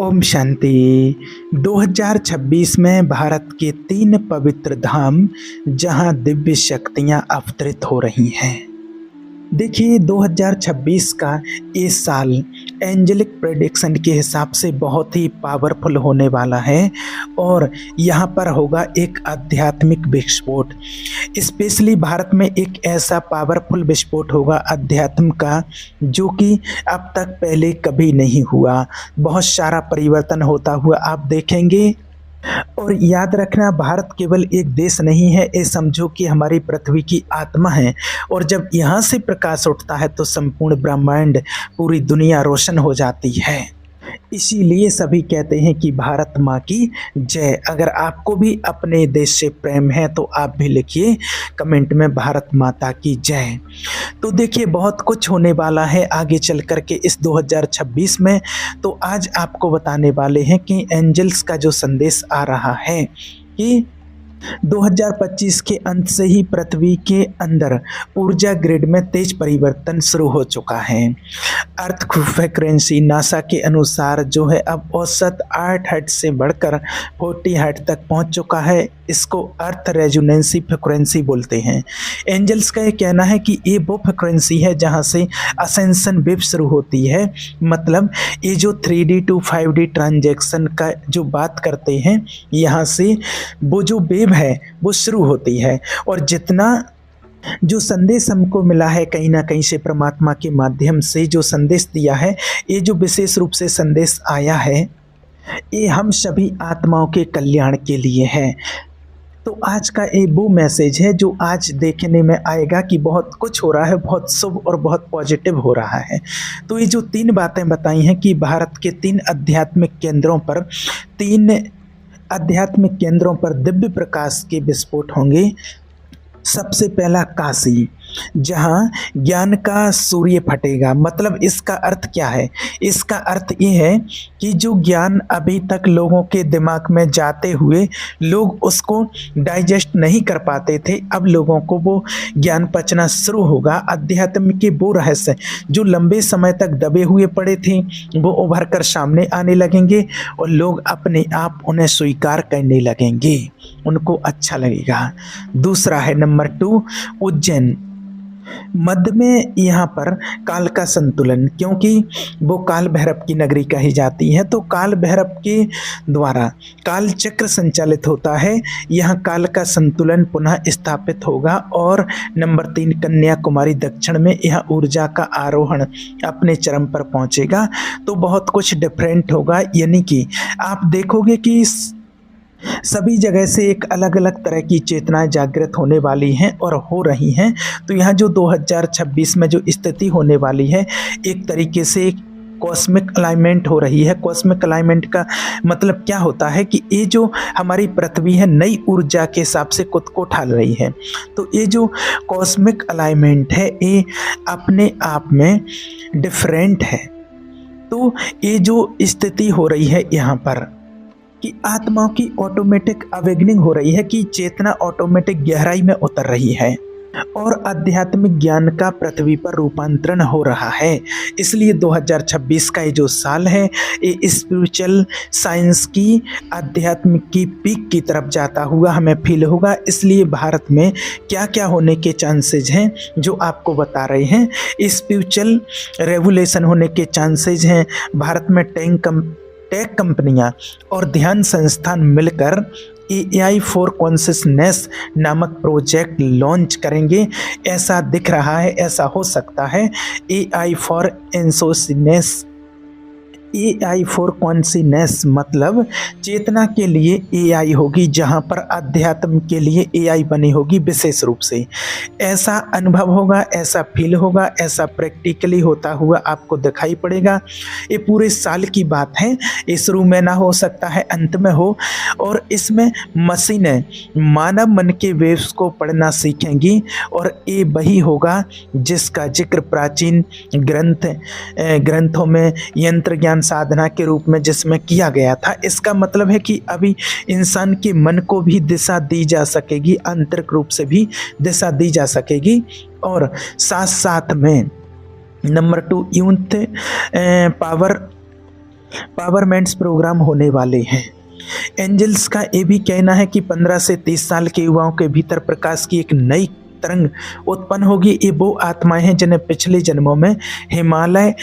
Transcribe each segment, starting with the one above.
ओम शांति। 2026 में भारत के 3 पवित्र धाम जहां दिव्य शक्तियां अवतरित हो रही हैं। देखिए 2026 का ये साल एंजेलिक प्रेडिक्शन के हिसाब से बहुत ही पावरफुल होने वाला है और यहाँ पर होगा एक आध्यात्मिक विस्फोट। स्पेशली भारत में एक ऐसा पावरफुल विस्फोट होगा अध्यात्म का जो कि अब तक पहले कभी नहीं हुआ। बहुत सारा परिवर्तन होता हुआ आप देखेंगे। और याद रखना, भारत केवल एक देश नहीं है, ये समझो कि हमारी पृथ्वी की आत्मा है। और जब यहाँ से प्रकाश उठता है तो संपूर्ण ब्रह्मांड, पूरी दुनिया रोशन हो जाती है। इसीलिए सभी कहते हैं कि भारत माँ की जय। अगर आपको भी अपने देश से प्रेम है तो आप भी लिखिए कमेंट में भारत माता की जय। तो देखिए बहुत कुछ होने वाला है आगे चल कर के इस 2026 में। तो आज आपको बताने वाले हैं कि एंजल्स का जो संदेश आ रहा है कि 2025 के अंत से ही पृथ्वी के अंदर ऊर्जा ग्रिड में तेज परिवर्तन शुरू हो चुका है। अर्थ फ्रीक्वेंसी नासा के अनुसार जो है अब औसत 8 हर्ट्ज से बढ़कर 40 हर्ट्ज तक पहुंच चुका है। इसको अर्थ रेजोनेंसी फ्रीक्वेंसी बोलते हैं। एंजल्स का ये कहना है कि ये वो फ्रीक्वेंसी है जहां से असेंशन वेव शुरू होती है। मतलब ये जो 3D to 5D ट्रांजैक्शन का जो बात करते हैं, यहाँ से वो जो वेव है वो शुरू होती है। और जितना जो संदेश हमको मिला है कहीं ना कहीं से परमात्मा के माध्यम से जो संदेश दिया है, ये जो विशेष रूप से संदेश आया है ये हम सभी आत्माओं के कल्याण के लिए है। तो आज का ये वो मैसेज है जो आज देखने में आएगा कि बहुत कुछ हो रहा है, बहुत शुभ और बहुत पॉजिटिव हो रहा है। तो ये जो 3 बातें बताई हैं कि भारत के 3 आध्यात्मिक केंद्रों पर दिव्य प्रकाश के विस्फोट होंगे। सबसे पहला काशी, जहां ज्ञान का सूर्य फटेगा। मतलब इसका अर्थ क्या है? इसका अर्थ ये है कि जो ज्ञान अभी तक लोगों के दिमाग में जाते हुए लोग उसको डाइजेस्ट नहीं कर पाते थे, अब लोगों को वो ज्ञान पचना शुरू होगा। अध्यात्म के वो रहस्य जो लंबे समय तक दबे हुए पड़े थे वो उभर कर सामने आने लगेंगे और लोग अपने आप उन्हें स्वीकार करने लगेंगे, उनको अच्छा लगेगा। दूसरा है नंबर 2 उज्जैन। मध्य में यहाँ पर काल का संतुलन, क्योंकि वो काल भैरव की नगरी कही जाती है, तो काल भैरव के द्वारा काल चक्र संचालित होता है। यहाँ काल का संतुलन पुनः स्थापित होगा। और नंबर 3 कन्याकुमारी दक्षिण में यह ऊर्जा का आरोहण अपने चरम पर पहुँचेगा। तो बहुत कुछ डिफरेंट होगा, यानी कि आप देखोगे कि सभी जगह से एक अलग अलग तरह की चेतनाएं जागृत होने वाली हैं और हो रही हैं। तो यहाँ जो 2026 में जो स्थिति होने वाली है, एक तरीके से कॉस्मिक अलाइनमेंट हो रही है। कॉस्मिक अलाइनमेंट का मतलब क्या होता है कि ये जो हमारी पृथ्वी है नई ऊर्जा के हिसाब से खुद को ढाल रही है। तो ये जो कॉस्मिक अलाइनमेंट है ये अपने आप में डिफरेंट है। तो ये जो स्थिति हो रही है यहाँ पर कि आत्माओं की ऑटोमेटिक अवेगनिंग हो रही है, कि चेतना ऑटोमेटिक गहराई में उतर रही है और आध्यात्मिक ज्ञान का पृथ्वी पर रूपांतरण हो रहा है। इसलिए 2026 का ये जो साल है ये स्पिरिचुअल साइंस की, आध्यात्मिक की पीक की तरफ जाता हुआ हमें फील होगा। इसलिए भारत में क्या क्या होने के चांसेज हैं जो आपको बता रहे हैं। स्पिरिचुअल रेवोल्यूशन होने के चांसेज हैं। भारत में टेक कंपनियां और ध्यान संस्थान मिलकर AI फॉर कॉन्शियसनेस नामक प्रोजेक्ट लॉन्च करेंगे, ऐसा दिख रहा है। ऐसा हो सकता है AI फॉर कॉन्शियसनेस मतलब चेतना के लिए AI होगी, जहां पर अध्यात्म के लिए AI बनी होगी विशेष रूप से। ऐसा अनुभव होगा, ऐसा फील होगा, ऐसा प्रैक्टिकली होता हुआ आपको दिखाई पड़ेगा। ये पूरे साल की बात है, ये शुरू में ना हो सकता है अंत में हो। और इसमें मशीनें मानव मन के वेव्स को पढ़ना सीखेंगी और ये वही होगा जिसका जिक्र प्राचीन ग्रंथों में यंत्र ज्ञान साधना के रूप में जिसमें किया गया था। इसका मतलब है कि अभी इंसान के मन को भी दिशा दी जा सकेगी, आंतरिक रूप से भी दिशा दी जा सकेगी। और साथ साथ में नंबर 2 यूथ पावर पावरमेंट्स प्रोग्राम होने वाले हैं। एंजल्स का ये भी कहना है कि 15 से 30 साल के युवाओं के भीतर प्रकाश की एक नई तरंग उत्पन्न होगी। ये वो आत्माएं हैं जिन्हें पिछले जन्मों में हिमालय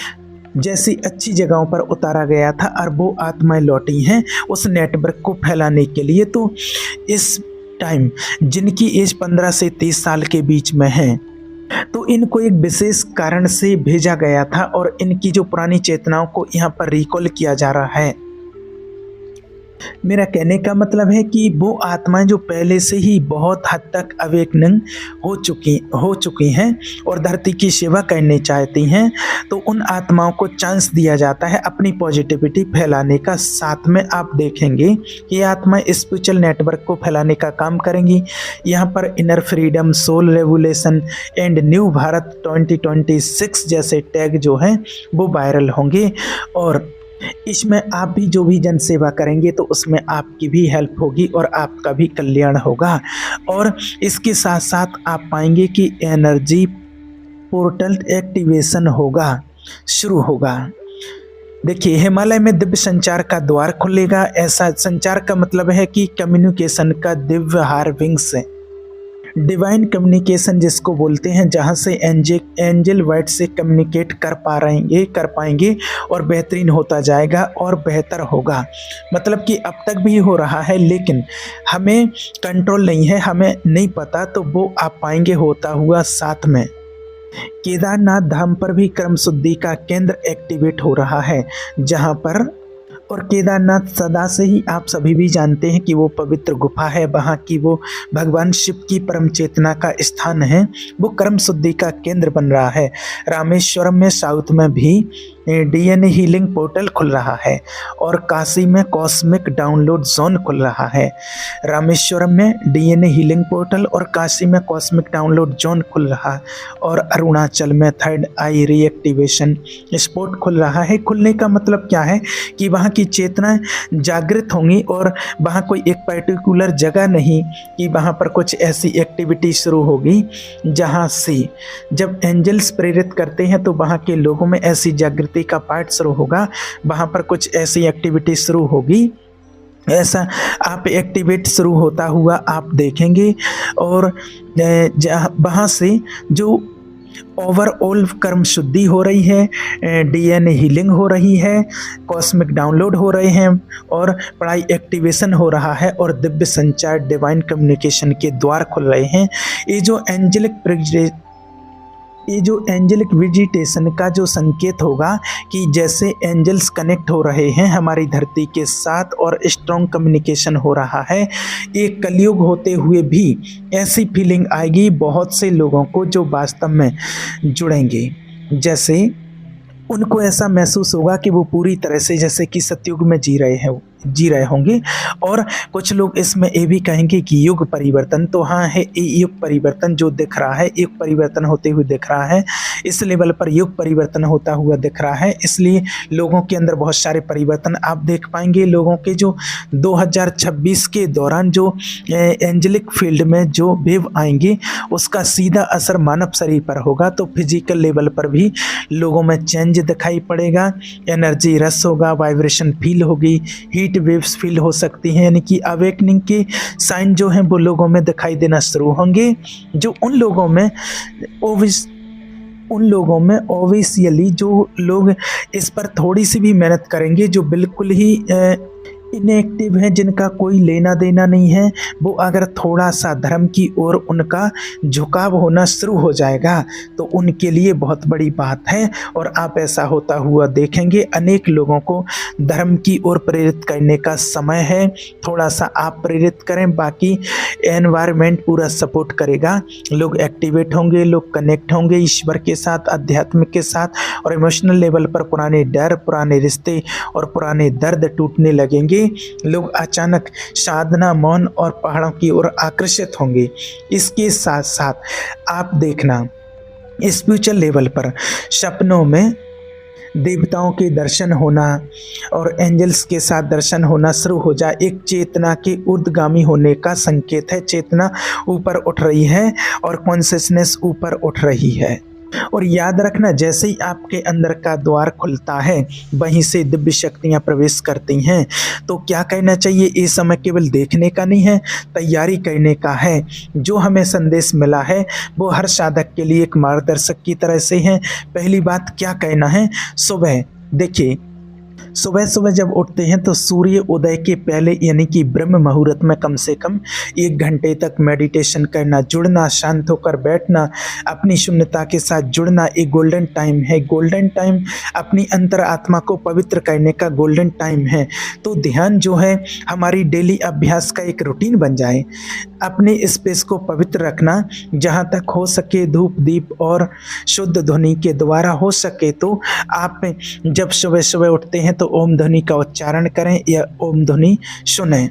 जैसी अच्छी जगहों पर उतारा गया था और वो आत्माएं लौटी हैं उस नेटवर्क को फैलाने के लिए। तो इस टाइम जिनकी एज 15 से 30 साल के बीच में है, तो इनको एक विशेष कारण से भेजा गया था और इनकी जो पुरानी चेतनाओं को यहाँ पर रिकॉल किया जा रहा है। मेरा कहने का मतलब है कि वो आत्माएं जो पहले से ही बहुत हद तक अवेकनिंग हो चुकी हैं और धरती की सेवा करने चाहती हैं, तो उन आत्माओं को चांस दिया जाता है अपनी पॉजिटिविटी फैलाने का। साथ में आप देखेंगे कि ये आत्माएं स्पिरिचुअल नेटवर्क को फैलाने का काम करेंगी। यहाँ पर inner freedom, soul revolution and new Bharat 2026 जैसे टैग जो हैं वो वायरल होंगे और इसमें आप भी जो भी जन सेवा करेंगे तो उसमें आपकी भी हेल्प होगी और आपका भी कल्याण होगा। और इसके साथ साथ आप पाएंगे कि एनर्जी पोर्टल एक्टिवेशन शुरू होगा। देखिए, हिमालय में दिव्य संचार का द्वार खुलेगा। ऐसा संचार का मतलब है कि कम्युनिकेशन का दिव्य हार विंग्स है, डिवाइन कम्युनिकेशन जिसको बोलते हैं, जहाँ से एंजल वर्ड से कम्युनिकेट कर पाएंगे और बेहतरीन होता जाएगा और बेहतर होगा। मतलब कि अब तक भी हो रहा है लेकिन हमें कंट्रोल नहीं है, हमें नहीं पता, तो वो आप पाएंगे होता हुआ। साथ में केदारनाथ धाम पर भी क्रम शुद्धि का केंद्र एक्टिवेट हो रहा है, जहाँ पर और केदारनाथ सदा से ही आप सभी भी जानते हैं कि वो पवित्र गुफा है, वहाँ की वो भगवान शिव की परम चेतना का स्थान है, वो कर्म शुद्धि का केंद्र बन रहा है। रामेश्वरम में साउथ में भी डीएनए हीलिंग पोर्टल खुल रहा है और काशी में कॉस्मिक डाउनलोड जोन खुल रहा है। रामेश्वरम में डीएनए हीलिंग पोर्टल और काशी में कॉस्मिक डाउनलोड जोन खुल रहा है और अरुणाचल में थर्ड आई रीएक्टिवेशन स्पॉट खुल रहा है। खुलने का मतलब क्या है कि वहाँ की चेतना जागृत होंगी और वहाँ कोई एक पर्टिकुलर जगह नहीं कि वहाँ पर कुछ ऐसी एक्टिविटी शुरू होगी जहाँ से जब एंजल्स प्रेरित करते हैं तो वहाँ के लोगों में ऐसी जागृति का पार्ट शुरू होगा, वहाँ पर कुछ ऐसी एक्टिविटी शुरू होगी। ऐसा आप एक्टिवेट शुरू होता हुआ आप देखेंगे और वहाँ से जो ओवरऑल कर्म शुद्धि हो रही है, डीएनए हीलिंग हो रही है, कॉस्मिक डाउनलोड हो रहे हैं और पढ़ाई एक्टिवेशन हो रहा है और दिव्य संचार डिवाइन कम्युनिकेशन के द्वार खुल रहे हैं। ये जो एंजलिक विजिटेशन का जो संकेत होगा कि जैसे एंजल्स कनेक्ट हो रहे हैं हमारी धरती के साथ और स्ट्रॉन्ग कम्युनिकेशन हो रहा है। एक कलयुग होते हुए भी ऐसी फीलिंग आएगी बहुत से लोगों को जो वास्तव में जुड़ेंगे, जैसे उनको ऐसा महसूस होगा कि वो पूरी तरह से जैसे कि सतयुग में जी रहे होंगे। और कुछ लोग इसमें ये भी कहेंगे कि युग परिवर्तन तो हाँ है, ये युग परिवर्तन जो दिख रहा है, युग परिवर्तन होते हुए दिख रहा है, इस लेवल पर युग परिवर्तन होता हुआ दिख रहा है। इसलिए लोगों के अंदर बहुत सारे परिवर्तन आप देख पाएंगे। लोगों के जो 2026 के दौरान जो एंजेलिक फील्ड में जो वेव आएंगे उसका सीधा असर मानव शरीर पर होगा, तो फिजिकल लेवल पर भी लोगों में चेंज दिखाई पड़ेगा। एनर्जी रस होगा, वाइब्रेशन फील होगी, हीट वेव्स फील हो सकती हैं, यानी कि अवेकनिंग के साइन जो हैं वो लोगों में दिखाई देना शुरू होंगे। जो उन लोगों में ऑब्वियसली जो लोग इस पर थोड़ी सी भी मेहनत करेंगे, जो बिल्कुल ही इनएक्टिव हैं, जिनका कोई लेना देना नहीं है, वो अगर थोड़ा सा धर्म की ओर उनका झुकाव होना शुरू हो जाएगा तो उनके लिए बहुत बड़ी बात है। और आप ऐसा होता हुआ देखेंगे। अनेक लोगों को धर्म की ओर प्रेरित करने का समय है। थोड़ा सा आप प्रेरित करें, बाकी एनवायरनमेंट पूरा सपोर्ट करेगा। लोग एक्टिवेट होंगे, लोग कनेक्ट होंगे ईश्वर के साथ, आध्यात्म के साथ, और इमोशनल लेवल पर पुराने डर, पुराने रिश्ते और पुराने दर्द टूटने लगेंगे। लोग अचानक साधना, मौन और पहाड़ों की ओर आकर्षित होंगे। इसके साथ साथ आप देखना स्पिरिचुअल लेवल पर सपनों में देवताओं के दर्शन होना और एंजल्स के साथ दर्शन होना शुरू हो जाए, एक चेतना के ऊर्ध्वगामी होने का संकेत है। चेतना ऊपर उठ रही है और कॉन्शियसनेस ऊपर उठ रही है। और याद रखना, जैसे ही आपके अंदर का द्वार खुलता है वहीं से दिव्य शक्तियां प्रवेश करती हैं। तो क्या कहना चाहिए, ये समय केवल देखने का नहीं है, तैयारी करने का है। जो हमें संदेश मिला है वो हर साधक के लिए एक मार्गदर्शक की तरह से है। पहली बात क्या कहना है, सुबह देखिए, सुबह सुबह जब उठते हैं तो सूर्य उदय के पहले यानी कि ब्रह्म मुहूर्त में कम से कम 1 घंटे तक मेडिटेशन करना, जुड़ना, शांत होकर बैठना, अपनी शून्यता के साथ जुड़ना, एक गोल्डन टाइम है। गोल्डन टाइम अपनी अंतरात्मा को पवित्र करने का गोल्डन टाइम है। तो ध्यान जो है हमारी डेली अभ्यास का एक रूटीन बन जाए। अपने स्पेस को पवित्र रखना, जहाँ तक हो सके धूप दीप और शुद्ध ध्वनि के द्वारा हो सके तो आप जब सुबह सुबह उठते हैं तो ओम ध्वनि का उच्चारण करें या ओम ध्वनि सुनें।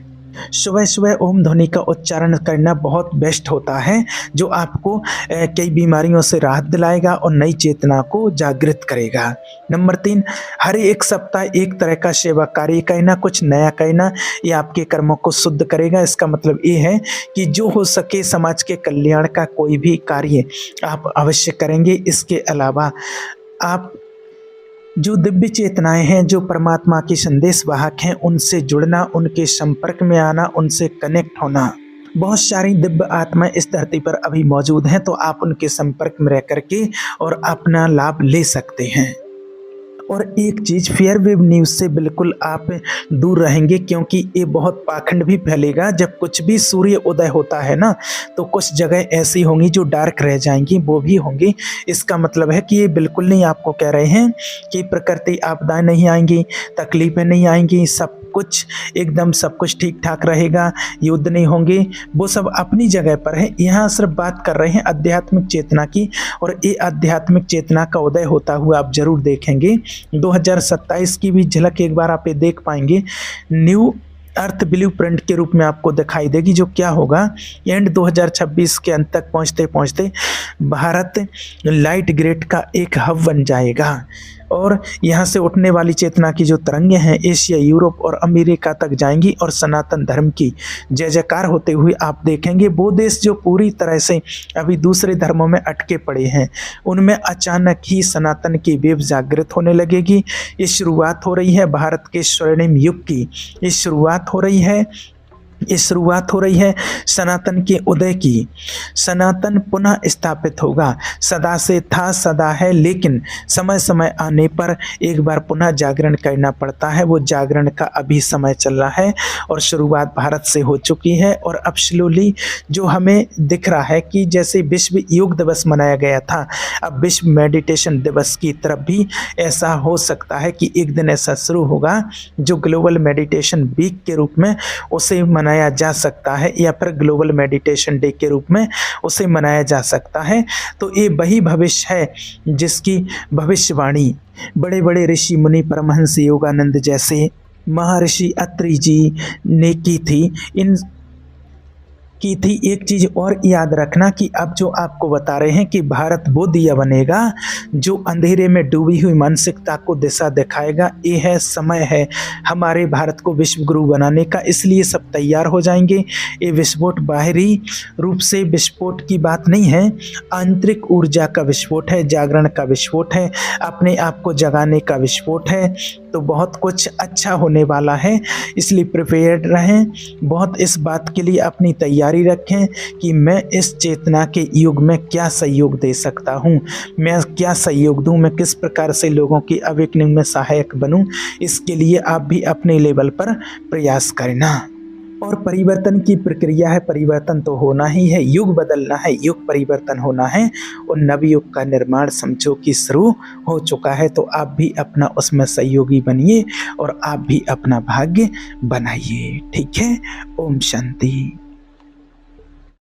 सुबह सुबह ओम ध्वनि का उच्चारण करना बहुत बेस्ट होता है, जो आपको कई बीमारियों से राहत दिलाएगा और नई चेतना को जागृत करेगा। नंबर 3, हर एक सप्ताह एक तरह का सेवा कार्य करना, कुछ नया करना, ये आपके कर्मों को शुद्ध करेगा। इसका मतलब ये है कि जो हो सके समाज के कल्याण का कोई भी कार्य आप अवश्य करेंगे। इसके अलावा आप जो दिव्य चेतनाएं हैं, जो परमात्मा के संदेश वाहक हैं, उनसे जुड़ना, उनके संपर्क में आना, उनसे कनेक्ट होना। बहुत सारी दिव्य आत्माएं इस धरती पर अभी मौजूद हैं, तो आप उनके संपर्क में रह करके और अपना लाभ ले सकते हैं। और एक चीज़, फेयर वेव न्यूज़ से बिल्कुल आप दूर रहेंगे, क्योंकि ये बहुत पाखंड भी फैलेगा। जब कुछ भी सूर्य उदय होता है ना, तो कुछ जगह ऐसी होंगी जो डार्क रह जाएंगी, वो भी होंगी। इसका मतलब है कि ये बिल्कुल नहीं आपको कह रहे हैं कि प्रकृति आपदाएं नहीं आएंगी, तकलीफ़ें नहीं आएंगी, सब कुछ एकदम सब कुछ ठीक ठाक रहेगा, युद्ध नहीं होंगे, वो सब अपनी जगह पर है। यहाँ सिर्फ बात कर रहे हैं आध्यात्मिक चेतना की, और ये आध्यात्मिक चेतना का उदय होता हुआ आप जरूर देखेंगे। 2027 की भी झलक एक बार आप ये देख पाएंगे, न्यू अर्थ ब्लू प्रिंट के रूप में आपको दिखाई देगी। जो क्या होगा, एंड 2026 के अंत तक पहुँचते पहुँचते भारत लाइट ग्रिड का एक हब बन जाएगा, और यहाँ से उठने वाली चेतना की जो तरंगें हैं एशिया, यूरोप और अमेरिका तक जाएंगी, और सनातन धर्म की जय जयकार होते हुए आप देखेंगे। वो देश जो पूरी तरह से अभी दूसरे धर्मों में अटके पड़े हैं, उनमें अचानक ही सनातन की वेव जागृत होने लगेगी। ये शुरुआत हो रही है भारत के स्वर्णिम युग की, ये शुरुआत हो रही है, ये शुरुआत हो रही है सनातन के उदय की। सनातन पुनः स्थापित होगा, सदा से था, सदा है, लेकिन समय समय आने पर एक बार पुनः जागरण करना पड़ता है। वो जागरण का अभी समय चल रहा है, और शुरुआत भारत से हो चुकी है। और अब स्लोली जो हमें दिख रहा है कि जैसे विश्व योग दिवस मनाया गया था, अब विश्व मेडिटेशन दिवस की तरफ भी ऐसा हो सकता है कि एक दिन ऐसा शुरू होगा जो ग्लोबल मेडिटेशन वीक के रूप में उसे मनाया जा सकता है, या फिर ग्लोबल मेडिटेशन डे के रूप में उसे मनाया जा सकता है। तो ये वही भविष्य है जिसकी भविष्यवाणी बड़े बड़े ऋषि मुनि, परमहंस योगानंद जैसे महर्षि अत्रि जी ने की थी। एक चीज़ और याद रखना कि अब जो आपको बता रहे हैं कि भारत वो दिया बनेगा जो अंधेरे में डूबी हुई मानसिकता को दिशा दिखाएगा। ये है, समय है हमारे भारत को विश्व गुरु बनाने का, इसलिए सब तैयार हो जाएंगे। ये विस्फोट बाहरी रूप से विस्फोट की बात नहीं है, आंतरिक ऊर्जा का विस्फोट है, जागरण का विस्फोट है, अपने आप को जगाने का विस्फोट है। तो बहुत कुछ अच्छा होने वाला है, इसलिए प्रिपेयर्ड रहें। बहुत इस बात के लिए अपनी तैयारी रखें कि मैं इस चेतना के युग में क्या सहयोग दे सकता हूँ, मैं क्या सहयोग दूँ, मैं किस प्रकार से लोगों की अवेकनिंग में सहायक बनूँ। इसके लिए आप भी अपने लेवल पर प्रयास करना। और परिवर्तन की प्रक्रिया है, परिवर्तन तो होना ही है, युग बदलना है, युग परिवर्तन होना है, और नवयुग का निर्माण समझो कि शुरू हो चुका है। तो आप भी अपना उसमें सहयोगी बनिए और आप भी अपना भाग्य बनाइए। ठीक है, ओम शांति।